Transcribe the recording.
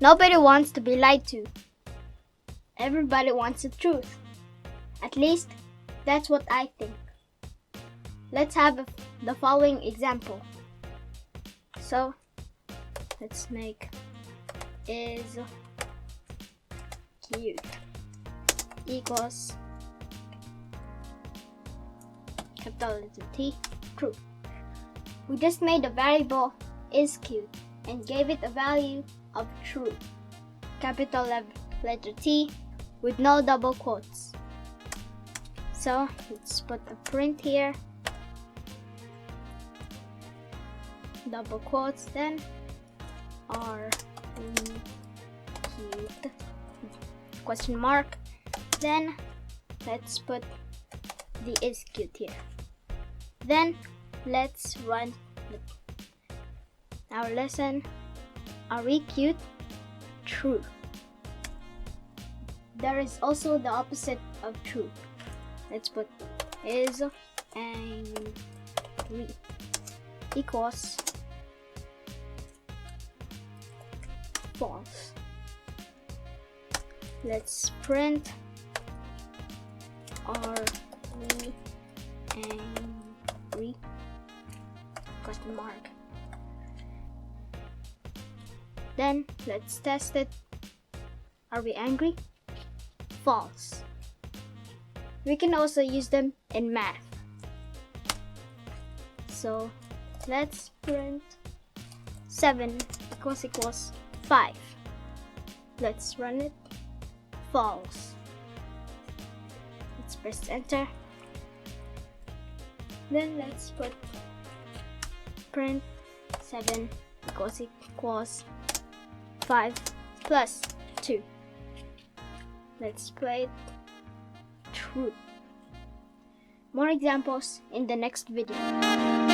Nobody wants to be lied to. Everybody wants the truth. At least, that's what I think. Let's have the following example. So, let's make is cute equals capital letter T, true. We just made a variable is cute and gave it a value of true. Capital letter T with no double quotes. So let's put a print here. Double quotes, then are cute question mark. Then let's put the is cute here. Then let's run our lesson. Are we cute? True. There is also the opposite of true. Let's put is angry equals false. Let's print are we angry question mark. Then let's test it. Are we angry? False. We can also use them in math. So let's print 7 equals 5. Let's run it. False. Let's press enter. Then let's put print 7 equals 5 plus 2. Let's play it. True. More examples in the next video.